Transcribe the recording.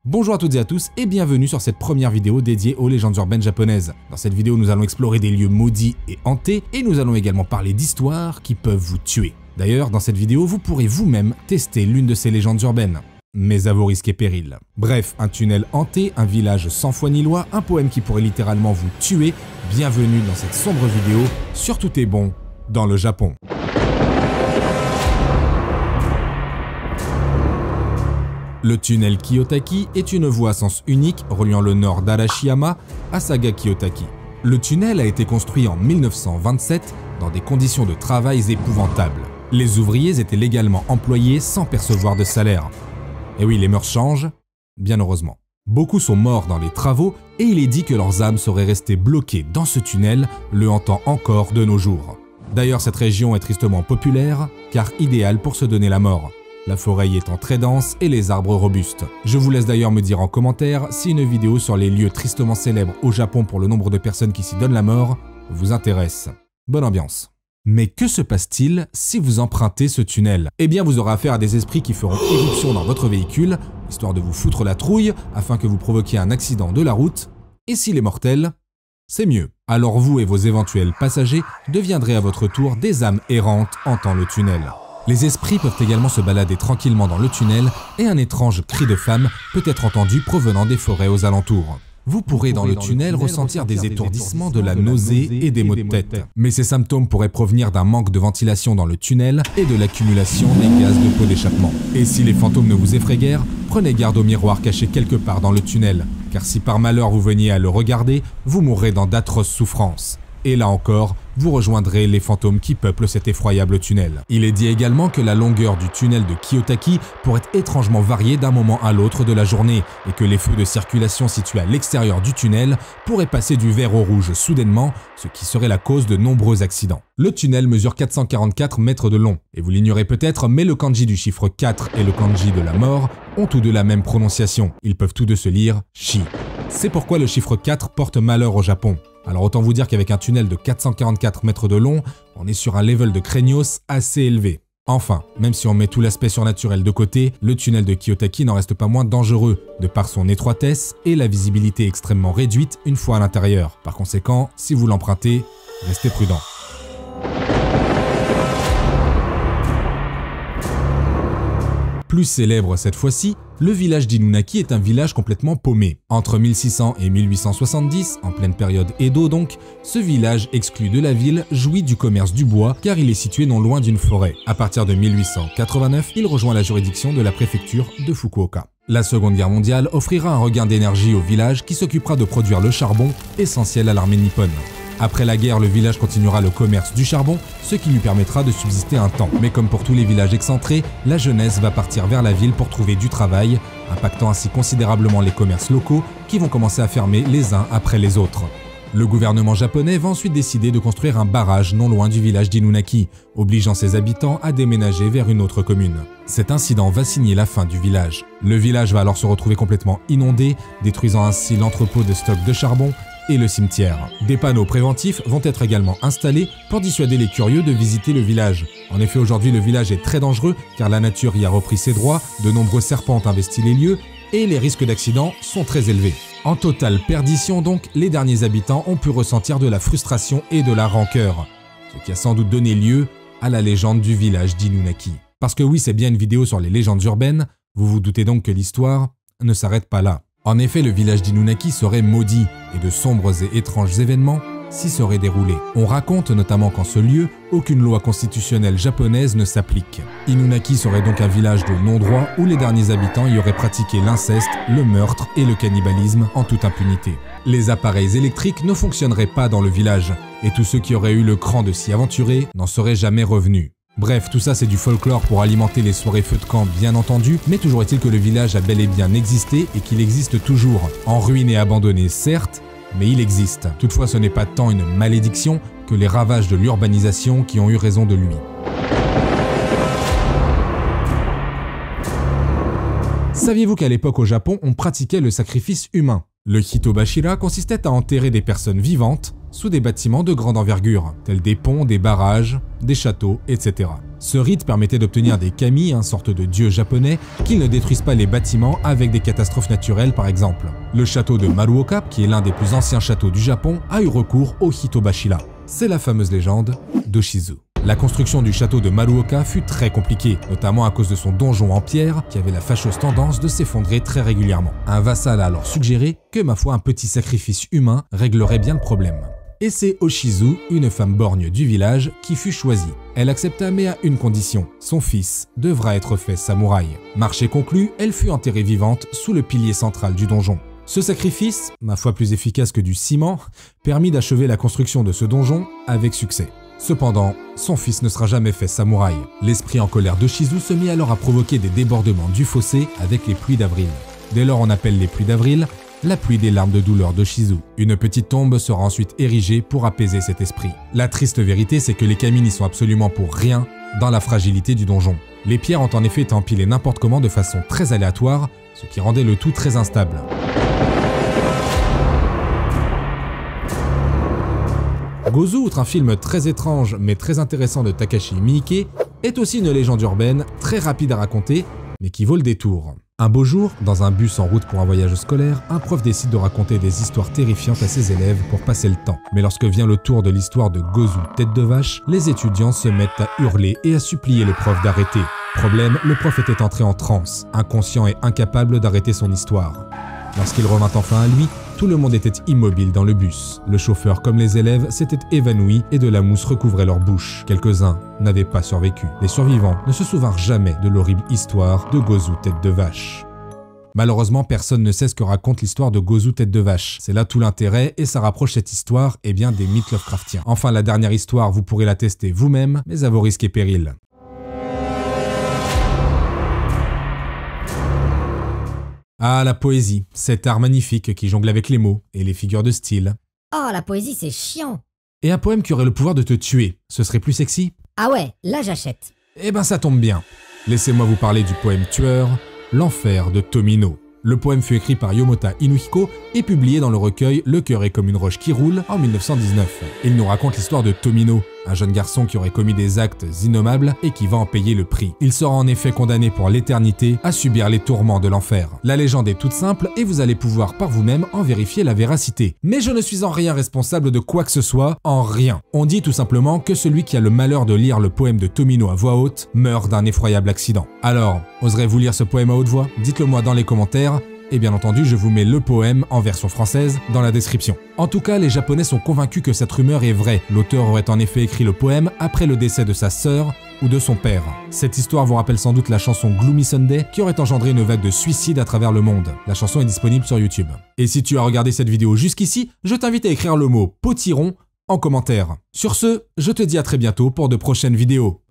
Bonjour à toutes et à tous et bienvenue sur cette première vidéo dédiée aux légendes urbaines japonaises. Dans cette vidéo, nous allons explorer des lieux maudits et hantés et nous allons également parler d'histoires qui peuvent vous tuer. D'ailleurs, dans cette vidéo, vous pourrez vous-même tester l'une de ces légendes urbaines. Mais à vos risques et périls. Bref, un tunnel hanté, un village sans foi ni loi, un poème qui pourrait littéralement vous tuer. Bienvenue dans cette sombre vidéo sur Tout est bon dans le Japon. Le tunnel Kiyotaki est une voie à sens unique reliant le nord d'Arashiyama à Saga Kiyotaki. Le tunnel a été construit en 1927 dans des conditions de travail épouvantables. Les ouvriers étaient légalement employés sans percevoir de salaire. Et oui, les mœurs changent, bien heureusement. Beaucoup sont morts dans les travaux et il est dit que leurs âmes seraient restées bloquées dans ce tunnel, le hantant encore de nos jours. D'ailleurs, cette région est tristement populaire, car idéale pour se donner la mort. La forêt y étant très dense et les arbres robustes. Je vous laisse d'ailleurs me dire en commentaire si une vidéo sur les lieux tristement célèbres au Japon pour le nombre de personnes qui s'y donnent la mort vous intéresse. Bonne ambiance. Mais que se passe-t-il si vous empruntez ce tunnel? Eh bien, vous aurez affaire à des esprits qui feront irruption dans votre véhicule, histoire de vous foutre la trouille afin que vous provoquiez un accident de la route. Et s'il est mortel, c'est mieux. Alors vous et vos éventuels passagers deviendrez à votre tour des âmes errantes hantant le tunnel. Les esprits peuvent également se balader tranquillement dans le tunnel et un étrange cri de femme peut être entendu provenant des forêts aux alentours. Vous pourrez dans le tunnel ressentir des étourdissements, de la nausée et des maux de tête. Mais ces symptômes pourraient provenir d'un manque de ventilation dans le tunnel et de l'accumulation des gaz de pot d'échappement. Et si les fantômes ne vous effraient guère, prenez garde au miroir caché quelque part dans le tunnel, car si par malheur vous veniez à le regarder, vous mourrez dans d'atroces souffrances. Et là encore, vous rejoindrez les fantômes qui peuplent cet effroyable tunnel. Il est dit également que la longueur du tunnel de Kiyotaki pourrait étrangement varier d'un moment à l'autre de la journée et que les feux de circulation situés à l'extérieur du tunnel pourraient passer du vert au rouge soudainement, ce qui serait la cause de nombreux accidents. Le tunnel mesure 444 mètres de long. Et vous l'ignorez peut-être, mais le kanji du chiffre 4 et le kanji de la mort ont tous deux la même prononciation. Ils peuvent tous deux se lire « Shi ». C'est pourquoi le chiffre 4 porte malheur au Japon. Alors autant vous dire qu'avec un tunnel de 444 mètres de long, on est sur un level de craignos assez élevé. Enfin, même si on met tout l'aspect surnaturel de côté, le tunnel de Kiyotaki n'en reste pas moins dangereux, de par son étroitesse et la visibilité extrêmement réduite une fois à l'intérieur. Par conséquent, si vous l'empruntez, restez prudent. Plus célèbre cette fois-ci, le village d'Inunaki est un village complètement paumé. Entre 1600 et 1870, en pleine période Edo donc, ce village exclu de la ville jouit du commerce du bois car il est situé non loin d'une forêt. À partir de 1889, il rejoint la juridiction de la préfecture de Fukuoka. La Seconde Guerre mondiale offrira un regain d'énergie au village qui s'occupera de produire le charbon, essentiel à l'armée nippone. Après la guerre, le village continuera le commerce du charbon, ce qui lui permettra de subsister un temps. Mais comme pour tous les villages excentrés, la jeunesse va partir vers la ville pour trouver du travail, impactant ainsi considérablement les commerces locaux qui vont commencer à fermer les uns après les autres. Le gouvernement japonais va ensuite décider de construire un barrage non loin du village d'Inunaki, obligeant ses habitants à déménager vers une autre commune. Cet incident va signer la fin du village. Le village va alors se retrouver complètement inondé, détruisant ainsi l'entrepôt de stock de charbon et le cimetière. Des panneaux préventifs vont être également installés pour dissuader les curieux de visiter le village. En effet, aujourd'hui, le village est très dangereux car la nature y a repris ses droits, de nombreux serpents ont investi les lieux et les risques d'accident sont très élevés. En totale perdition donc, les derniers habitants ont pu ressentir de la frustration et de la rancœur, ce qui a sans doute donné lieu à la légende du village d'Inunaki. Parce que oui, c'est bien une vidéo sur les légendes urbaines, vous vous doutez donc que l'histoire ne s'arrête pas là. En effet, le village d'Inunaki serait maudit et de sombres et étranges événements s'y seraient déroulés. On raconte notamment qu'en ce lieu, aucune loi constitutionnelle japonaise ne s'applique. Inunaki serait donc un village de non-droit où les derniers habitants y auraient pratiqué l'inceste, le meurtre et le cannibalisme en toute impunité. Les appareils électriques ne fonctionneraient pas dans le village et tous ceux qui auraient eu le cran de s'y aventurer n'en seraient jamais revenus. Bref, tout ça c'est du folklore pour alimenter les soirées feu de camp bien entendu, mais toujours est-il que le village a bel et bien existé et qu'il existe toujours. En ruine et abandonné certes, mais il existe. Toutefois ce n'est pas tant une malédiction que les ravages de l'urbanisation qui ont eu raison de lui. Saviez-vous qu'à l'époque au Japon, on pratiquait le sacrifice humain? Le hitobashira consistait à enterrer des personnes vivantes sous des bâtiments de grande envergure, tels des ponts, des barrages, des châteaux, etc. Ce rite permettait d'obtenir des kami, une sorte de dieu japonais, qu'ils ne détruisent pas les bâtiments avec des catastrophes naturelles par exemple. Le château de Maruoka, qui est l'un des plus anciens châteaux du Japon, a eu recours au Hitobashira. C'est la fameuse légende d'Oshizu. La construction du château de Maruoka fut très compliquée, notamment à cause de son donjon en pierre qui avait la fâcheuse tendance de s'effondrer très régulièrement. Un vassal a alors suggéré que, ma foi, un petit sacrifice humain réglerait bien le problème. Et c'est Oshizu, une femme borgne du village, qui fut choisie. Elle accepta mais à une condition, son fils devra être fait samouraï. Marché conclu, elle fut enterrée vivante sous le pilier central du donjon. Ce sacrifice, ma foi plus efficace que du ciment, permit d'achever la construction de ce donjon avec succès. Cependant, son fils ne sera jamais fait samouraï. L'esprit en colère d'Oshizu se mit alors à provoquer des débordements du fossé avec les pluies d'avril. Dès lors on appelle les pluies d'avril la pluie des larmes de douleur d'Oshizu. Une petite tombe sera ensuite érigée pour apaiser cet esprit. La triste vérité, c'est que les kami n'y sont absolument pour rien dans la fragilité du donjon. Les pierres ont en effet été empilées n'importe comment de façon très aléatoire, ce qui rendait le tout très instable. Gozu, outre un film très étrange mais très intéressant de Takashi Miike, est aussi une légende urbaine très rapide à raconter, mais qui vaut le détour. Un beau jour, dans un bus en route pour un voyage scolaire, un prof décide de raconter des histoires terrifiantes à ses élèves pour passer le temps. Mais lorsque vient le tour de l'histoire de Gozu, tête de vache, les étudiants se mettent à hurler et à supplier le prof d'arrêter. Problème, le prof était entré en transe, inconscient et incapable d'arrêter son histoire. Lorsqu'il revint enfin à lui, tout le monde était immobile dans le bus. Le chauffeur comme les élèves s'étaient évanouis et de la mousse recouvrait leur bouche. Quelques-uns n'avaient pas survécu. Les survivants ne se souvinrent jamais de l'horrible histoire de Gozu tête de vache. Malheureusement, personne ne sait ce que raconte l'histoire de Gozu tête de vache. C'est là tout l'intérêt et ça rapproche cette histoire bien des mythes Lovecraftiens. Enfin, la dernière histoire, vous pourrez la tester vous-même, mais à vos risques et périls. Ah, la poésie, cet art magnifique qui jongle avec les mots et les figures de style. Oh, la poésie, c'est chiant. Et un poème qui aurait le pouvoir de te tuer, ce serait plus sexy? Ah ouais, là j'achète. Eh ben ça tombe bien. Laissez-moi vous parler du poème tueur, L'enfer de Tomino. Le poème fut écrit par Yomota Inuhiko et publié dans le recueil Le cœur est comme une roche qui roule en 1919. Il nous raconte l'histoire de Tomino, un jeune garçon qui aurait commis des actes innommables et qui va en payer le prix. Il sera en effet condamné pour l'éternité à subir les tourments de l'enfer. La légende est toute simple et vous allez pouvoir par vous-même en vérifier la véracité. Mais je ne suis en rien responsable de quoi que ce soit, en rien. On dit tout simplement que celui qui a le malheur de lire le poème de Tomino à voix haute meurt d'un effroyable accident. Alors, oserez-vous lire ce poème à haute voix? Dites-le moi dans les commentaires. Et bien entendu, je vous mets le poème en version française dans la description. En tout cas, les Japonais sont convaincus que cette rumeur est vraie. L'auteur aurait en effet écrit le poème après le décès de sa sœur ou de son père. Cette histoire vous rappelle sans doute la chanson Gloomy Sunday qui aurait engendré une vague de suicides à travers le monde. La chanson est disponible sur YouTube. Et si tu as regardé cette vidéo jusqu'ici, je t'invite à écrire le mot potiron en commentaire. Sur ce, je te dis à très bientôt pour de prochaines vidéos.